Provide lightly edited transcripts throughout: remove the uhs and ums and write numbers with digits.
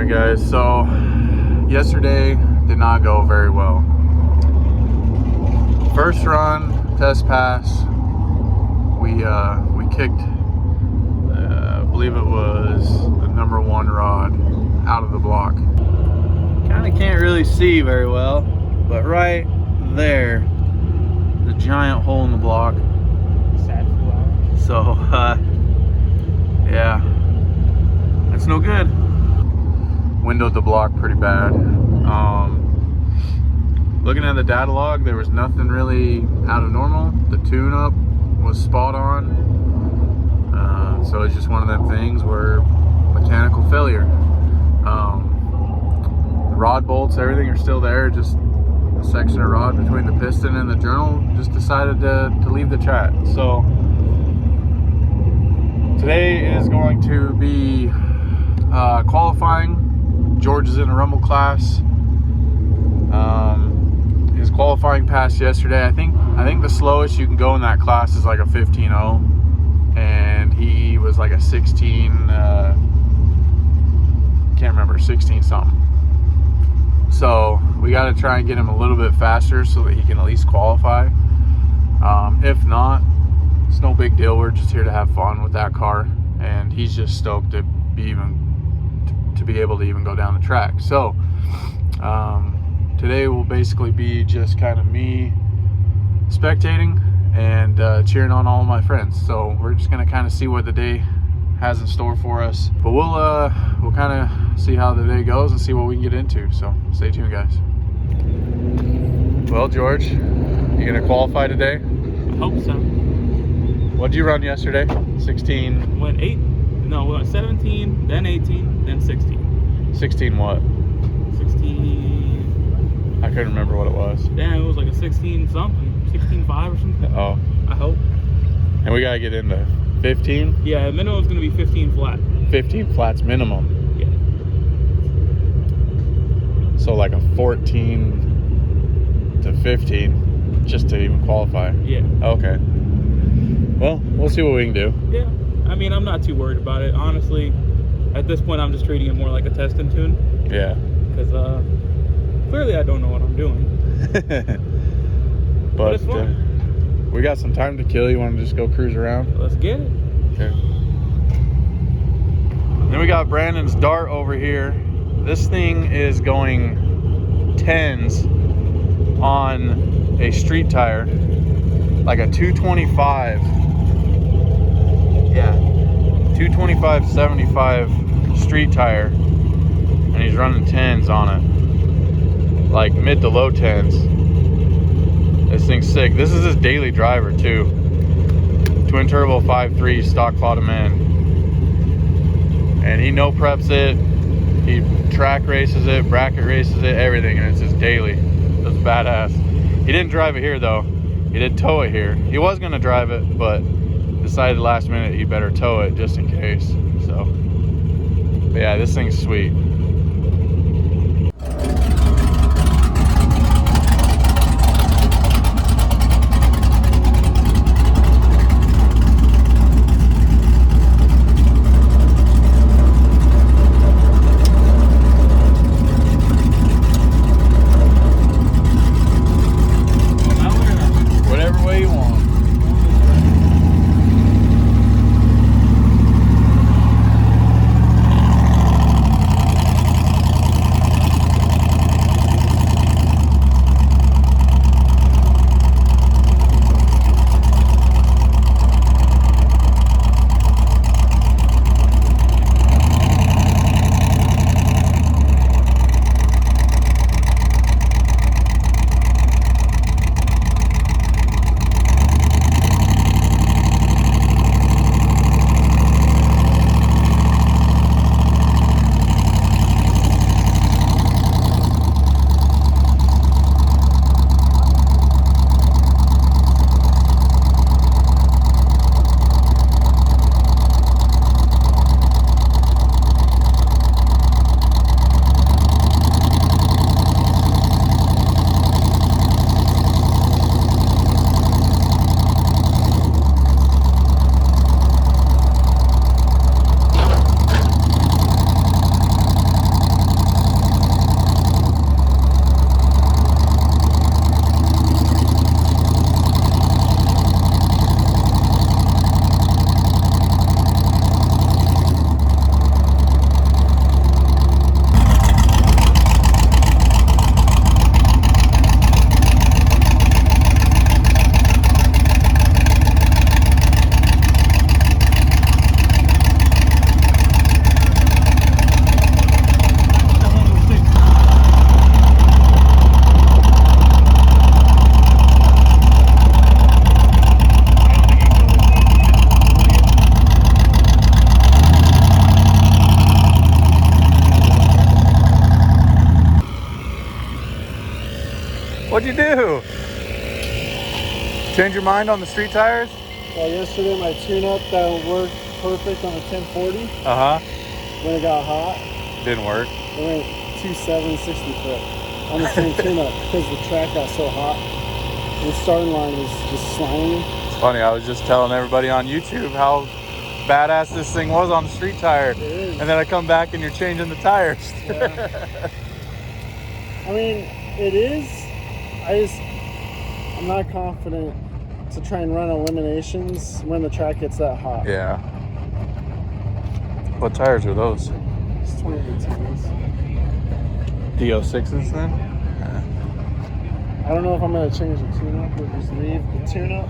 Alright guys, so yesterday did not go very well. First run, test pass, we kicked, I believe it was the number 1 rod out of the block. Kind of can't really see very well, but right there, the giant hole in the block. Sad flower. So, yeah, that's no good. Windowed the block pretty bad. Looking at the data log, there was nothing really out of normal. The tune-up was spot on. So it's just one of them things where mechanical failure. The rod bolts, everything are still there. Just a section of rod between the piston and the journal just decided to leave the track. So today is going to be qualifying. George is in a rumble class. His qualifying passed yesterday. I think the slowest you can go in that class is like a 15.0, and he was like a 16. Can't remember, 16 something. So we got to try and get him a little bit faster so that he can at least qualify. If not, it's no big deal. We're just here to have fun with that car, and he's just stoked to be able to even go down the track. So today will basically be just kind of me spectating and cheering on all of my friends. So we're just gonna kind of see what the day has in store for us, but we'll kind of see how the day goes and see what we can get into. So stay tuned, guys. Well, George, you gonna qualify today? I hope so. What did you run yesterday? 16. Went 8. No, we went 17, then 18, then 16. 16 what? 16. I couldn't remember what it was. Damn, it was like a 16 something, 16.5 or something. Oh. I hope. And we gotta get into 15? Yeah, minimum is gonna be 15 flat. 15 flats minimum. Yeah. So like a 14 to 15 just to even qualify. Yeah. Okay. Well, we'll see what we can do. Yeah. I mean, I'm not too worried about it. Honestly, at this point, I'm just treating it more like a test and tune. Yeah. Because clearly I don't know what I'm doing. but it's fun. We got some time to kill. You want to just go cruise around? Let's get it. Okay. Then we got Brandon's Dart over here. This thing is going 10s on a street tire, like a 225. Yeah, 225/75 street tire, and he's running 10s on it, like mid to low 10s. This thing's sick. This is his daily driver too. Twin turbo 5.3 stock bottom end, and he no preps it. He track races it, bracket races it, everything, and it's his daily. That's badass. He didn't drive it here though. He did tow it here. He was gonna drive it, but decided last minute he better tow it just in case. So, but yeah, this thing's sweet. Whatever way you want. What'd you do? Change your mind on the street tires? Well, yesterday my tune-up that worked perfect on a 1040. When it got hot, Didn't work. it went 2.7 60 foot on the same tune-up because the track got so hot. The starting line was just slimy. It's funny, I was just telling everybody on YouTube how badass this thing was on the street tire. It is. And then I come back and you're changing the tires. Yeah. I mean, it is. I'm not confident to try and run eliminations when the track gets that hot. Yeah. What tires are those? It's 2018s. DO6s then? I don't know if I'm going to change the tune-up or just leave the tune-up.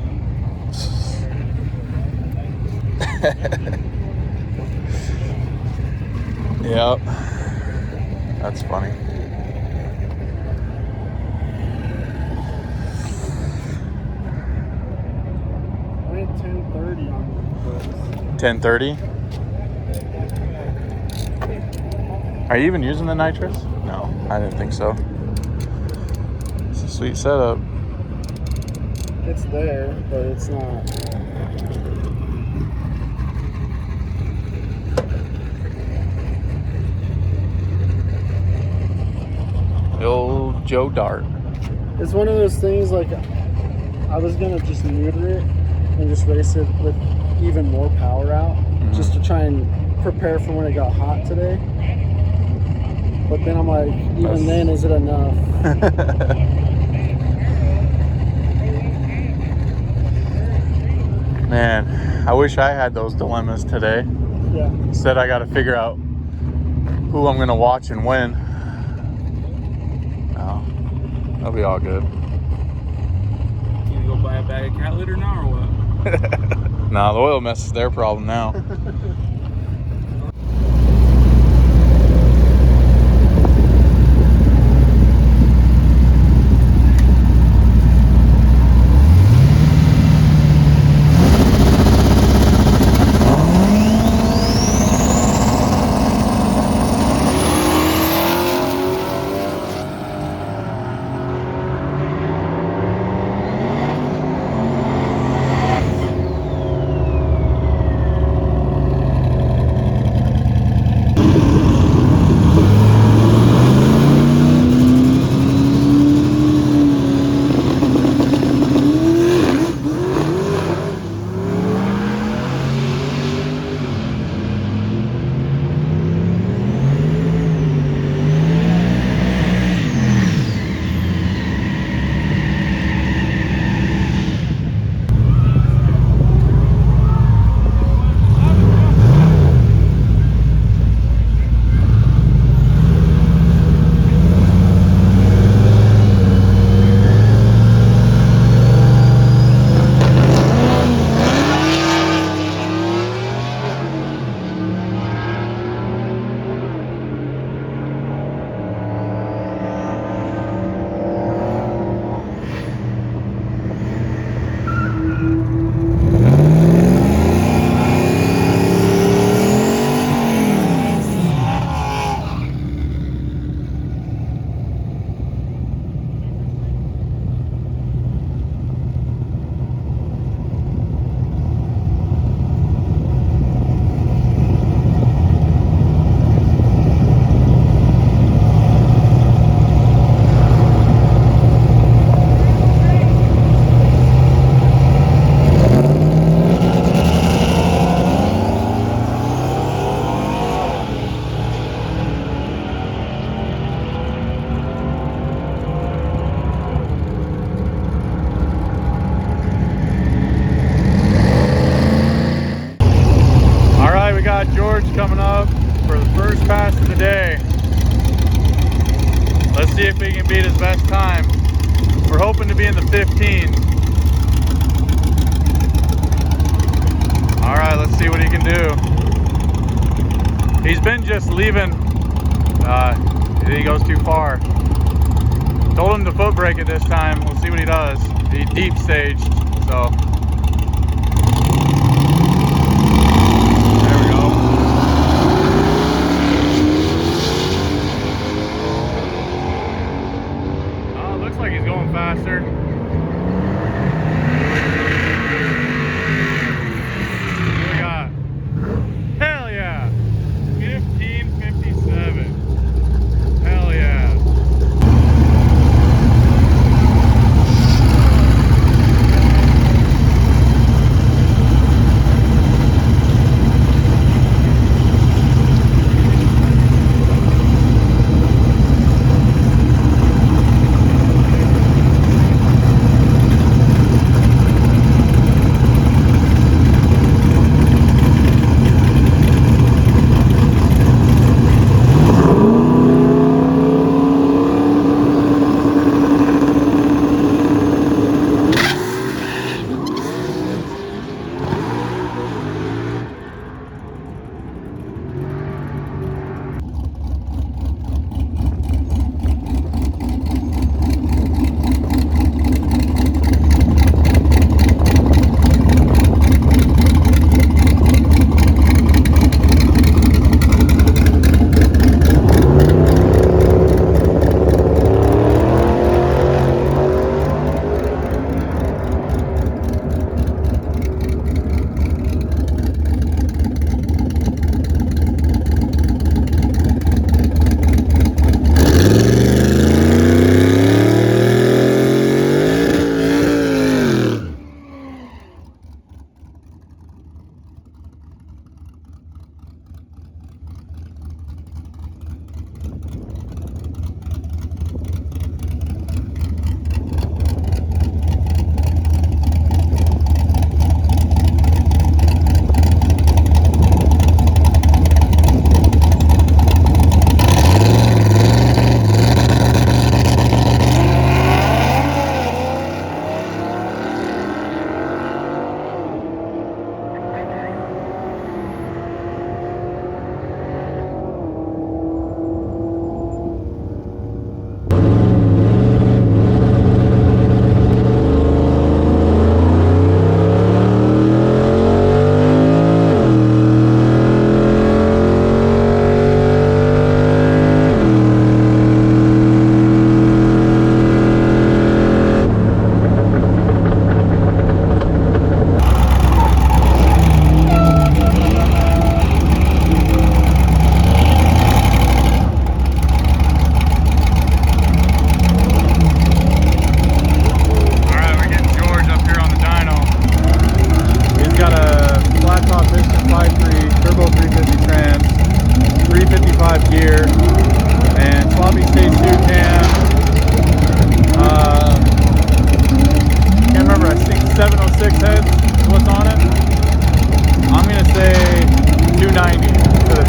Yep. That's funny. I went 1030 on this. 1030? Are you even using the nitrous? No, I didn't think so. It's a sweet setup. It's there, but it's not. The old Joe Dart. It's one of those things like I was gonna just neuter it and just race it with even more power out, just to try and prepare for when it got hot today. But then I'm like, even then, is it enough? Man, I wish I had those dilemmas today. Yeah. Instead, I got to figure out who I'm going to watch and when. Oh, that'll be all good. You go buy a bag of cat litter now or what? Nah, the oil mess is their problem now. Coming up for the first pass of the day. Let's see if he can beat his best time. We're hoping to be in the 15s. All right, let's see what he can do. He's been just leaving. He goes too far. Told him to foot brake it this time. We'll see what he does. He deep staged, so. There we go. Looks like he's going fast.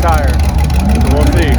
tire. So we'll see.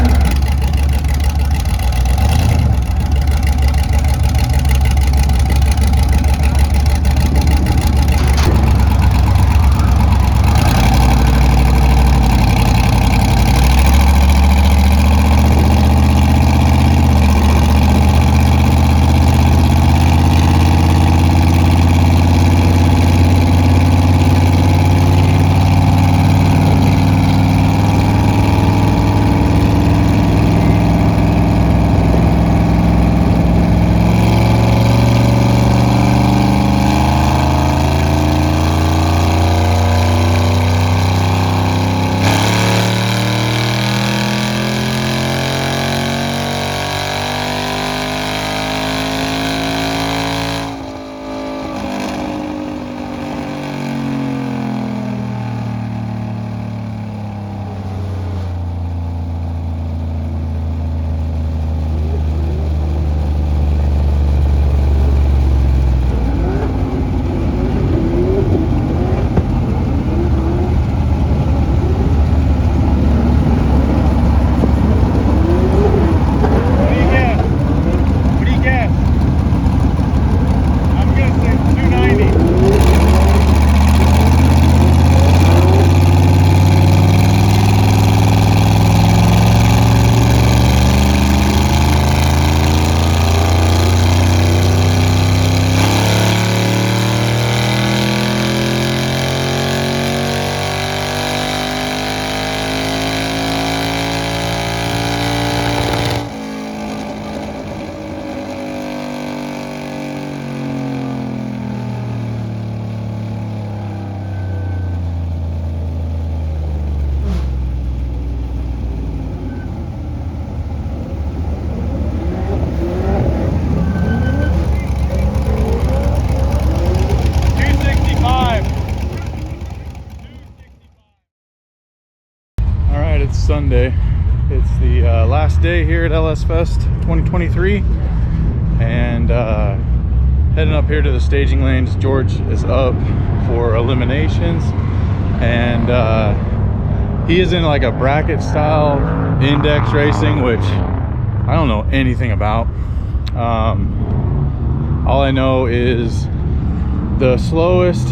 Sunday. It's the last day here at LS Fest 2023, and heading up here to the staging lanes. George is up for eliminations, and he is in like a bracket style index racing, which I don't know anything about. All I know is the slowest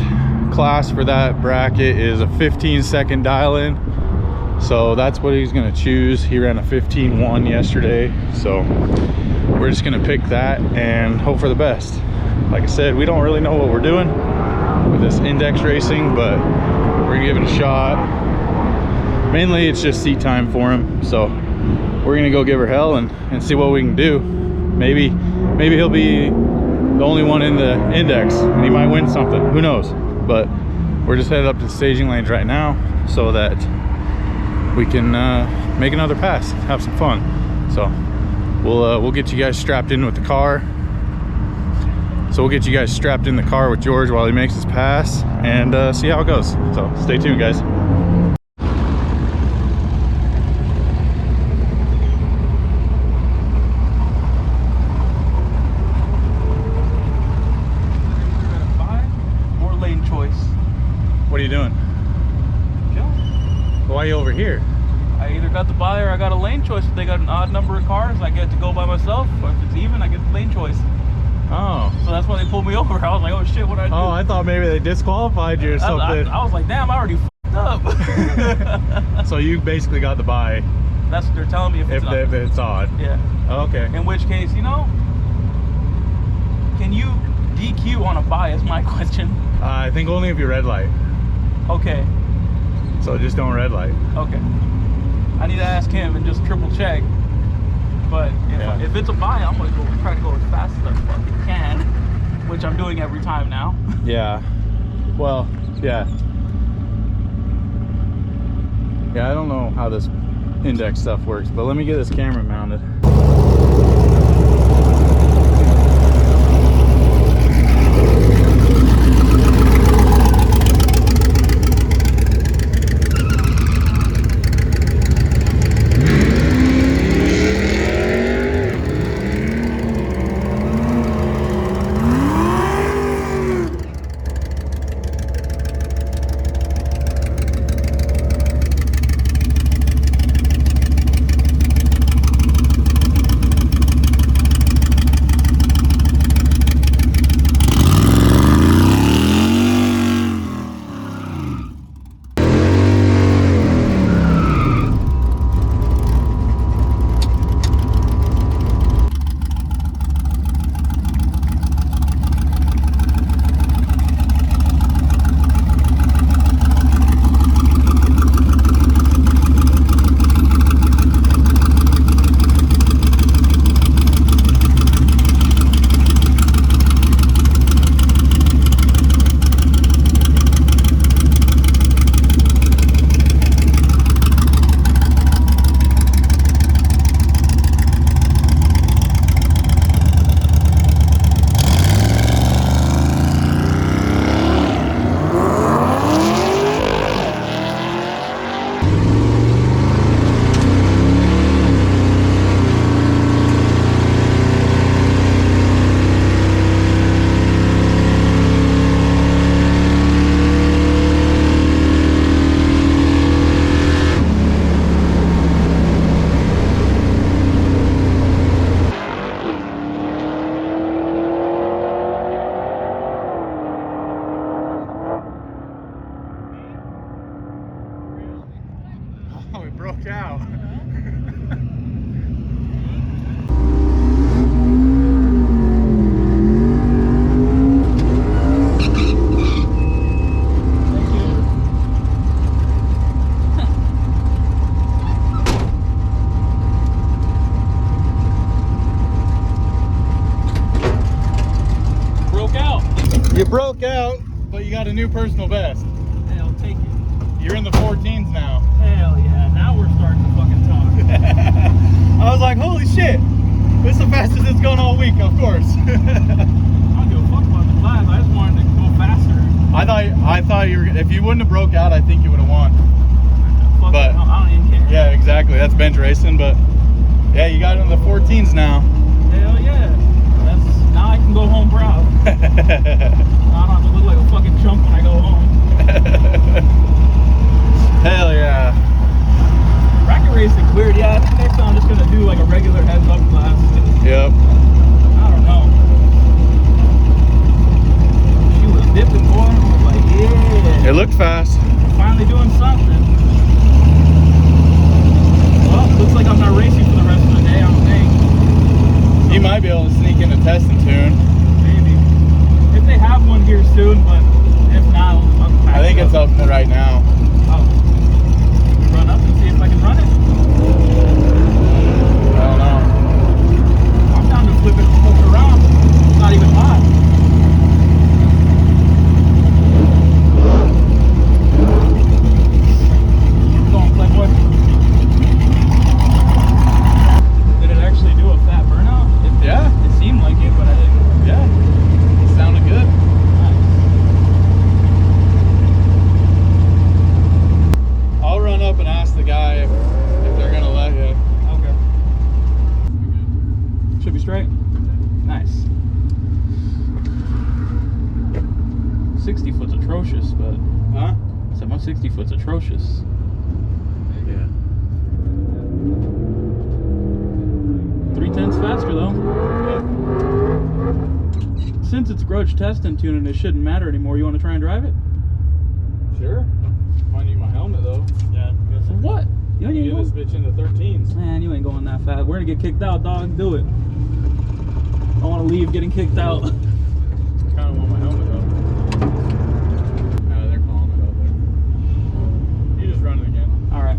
class for that bracket is a 15-second dial-in. So that's what he's going to choose. He ran a 15.1 yesterday, so we're just going to pick that and hope for the best. Like I said, we don't really know what we're doing with this index racing, but we're going to give it a shot. Mainly it's just seat time for him, so we're going to go give her hell and see what we can do. Maybe he'll be the only one in the index and he might win something. Who knows? But we're just headed up to the staging lanes right now so that we can make another pass, have some fun. So we'll get you guys strapped in with the car. So we'll get you guys strapped in the car with George while he makes his pass and see how it goes. So stay tuned, guys. Or lane choice. What are you doing? Why are you over here? I either got the buy or I got a lane choice. If they got an odd number of cars, I get to go by myself. Or if it's even, I get the lane choice. Oh. So that's why they pulled me over. I was like, oh shit, what did I do? Oh, I thought maybe they disqualified you or something. I was like, damn, I already f***ed up. So you basically got the buy. That's what they're telling me if it's odd. Yeah. Oh, okay. In which case, you know, can you DQ on a buy is my question. I think only if you red light. Okay. So just don't red light. Okay. I need to ask him and just triple check. But if it's a buy, I'm gonna try to go as fast as I fucking can, which I'm doing every time now. Yeah. Well, yeah. Yeah, I don't know how this index stuff works, but let me get this camera mounted. You broke out, but you got a new personal best. Hey, I'll take it. You're in the 14s now. Hell yeah, now we're starting to fucking talk. I was like, holy shit. This is the fastest it's gone all week, of course. I don't give a fuck about the class. I just wanted to go faster. I thought you were, if you wouldn't have broke out, I think you would have won. Fuck But it, I don't even care. yeah, exactly. That's bench racing, but yeah, you got in the 14s now. Hell yeah. Now I can go home proud. I don't have to look like a fucking chump when I go home. Hell yeah. Bracket racing's weird. Yeah, I think next time I'm just gonna do like a regular heads up class. Yep. I don't know. She was dipping, boy. I was like, yeah. It looked fast. Finally doing something. Well, looks like I'm not racing for the rest of the day, I don't think. You might be able to sneak in a testing tune. Maybe. If they have one here soon, but if not, I think it's up right now. Oh. Can we run up and see if I can run it? I don't know. I'm down to flip it around. It's not even hot. Keep going, Playboy. Did it actually do a fat burnout? Yeah. It seemed like it, but I didn't. Yeah. It sounded good. Nice. I'll run up and ask the guy if they're gonna let you. Okay. Should be straight. Nice. 60 foot's atrocious, but Huh? I said my 60 foot's atrocious. Yeah. 3/10 faster though. Since it's grudge testing tuning, it shouldn't matter anymore. You want to try and drive it? Sure. Might need my helmet though. Yeah. For what? You ain't Get going. this bitch into 13s. Man, you ain't going that fast. We're gonna get kicked out, dog. Do it. I want to leave getting kicked out. I kinda want my helmet though. They're calling it out there. You just run it again. All right.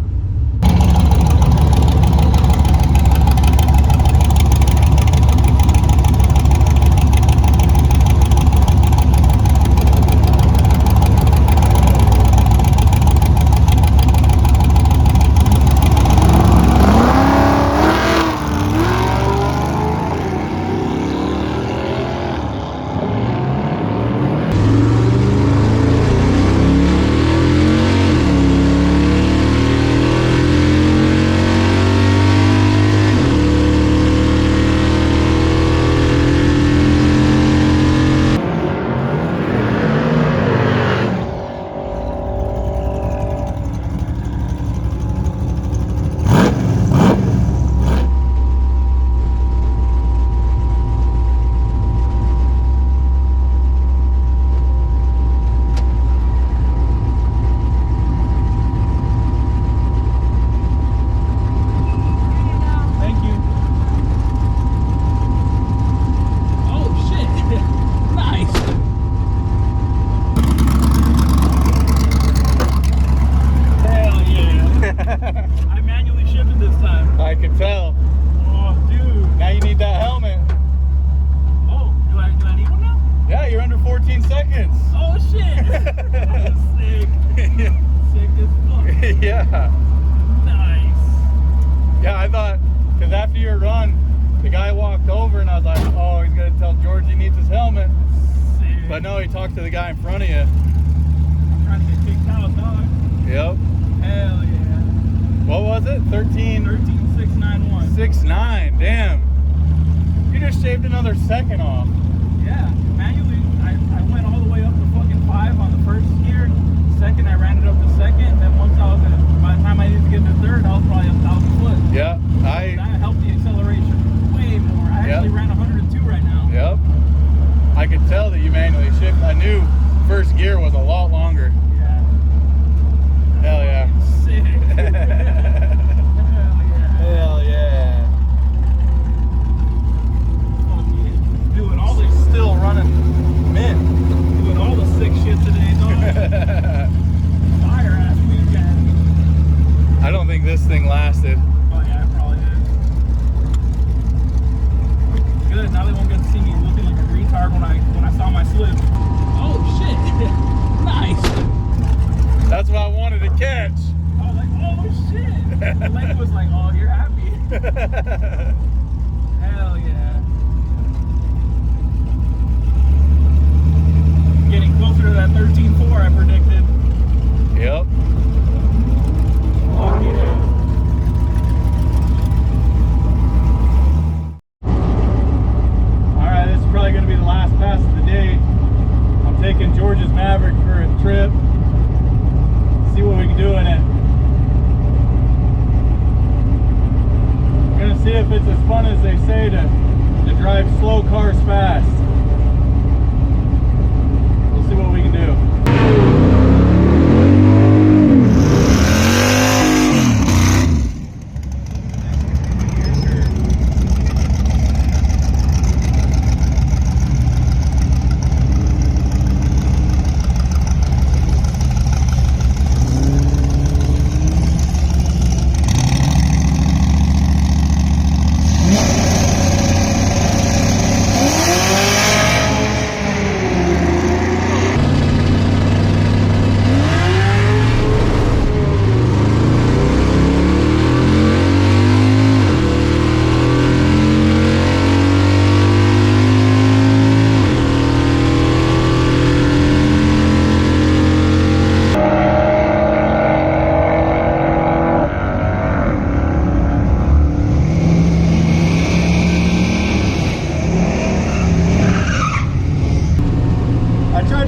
Yeah. Nice. Yeah, I thought, because after your run, the guy walked over and I was like, oh, he's going to tell George he needs his helmet. Sick. But no, he talked to the guy in front of you. I'm trying to get kicked out, dog. Yep. Hell yeah. What was it? 13.691. 6.9. Damn. You just shaved another second off. Yeah. Manually, I went all the way up to fucking 5 on the first gear. Second, I ran it up to second. Then once I was in, by the time I needed to get to third, I was probably 1,000 foot. Yeah. That helped the acceleration way more. I actually ran 102 right now. Yep. I could tell that you manually shifted. I knew first gear was a lot longer. Yeah. Hell yeah. Sick. Hell yeah. Hell busted. Oh yeah, it probably is. Good. Now they won't get to see me looking like a retard when I saw my slip. Oh shit! Nice. That's what I wanted to catch. I was like, oh shit! The lady was like, oh, you're happy. Hell yeah. Getting closer to that 13.4 I predicted. Yep. Fuck yeah. Alright, this is probably going to be the last pass of the day. I'm taking George's Maverick for a trip. See what we can do in it. We're going to see if it's as fun as they say to drive slow cars fast. We'll see what we can do.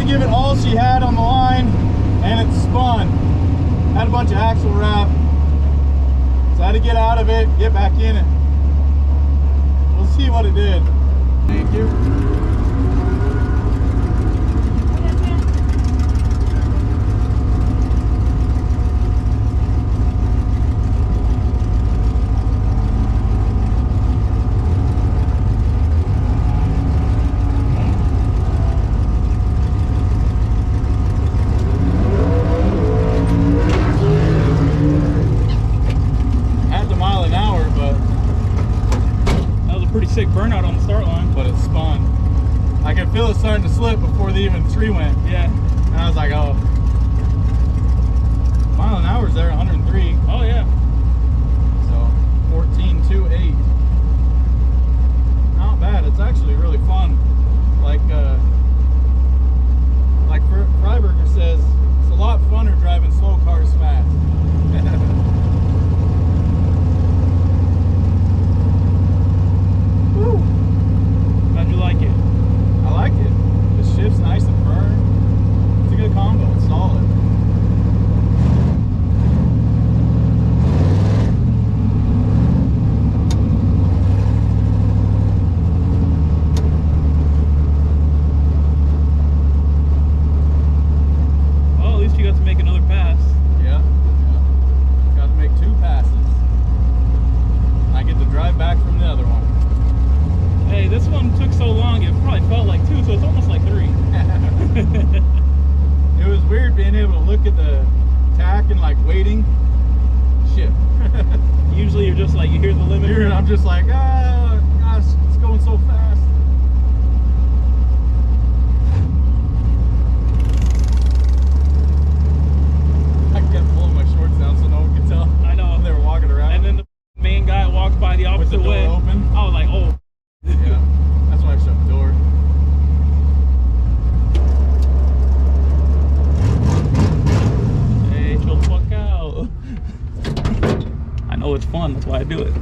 Give it all she had on the line and it spun. Had a bunch of axle wrap, so I had to get out of it, get back in it. We'll see what it did. Thank you. Sick burnout on the start line, but it spun. I could feel it starting to slip before the even tree went. Yeah. And I was like, oh. Mile an hour is there, 103. Oh yeah. So 14.28. Not bad. It's actually really fun. Like Freiberger says, it's a lot funner driving slow cars fast. How'd you like it? I like it. The shift's nice and firm. It's a good combo. It's solid. Well, at least you got to make another pass. Yeah. Got to make 2 passes. I get to drive back from the other one. Hey, this one took so long, it probably felt like 2, so it's almost like 3. It was weird being able to look at the tack and like waiting. Shit. Usually you're just like, you hear the limiter and I'm just like, ah, gosh, it's going so fast. I kept pulling my shorts down so no one could tell. I know. They were walking around. And then the main guy walked by the opposite way. With the door open. I was like, oh. Yeah, that's why I shut the door. Hey, chill the fuck out. I know it's fun, that's why I do it.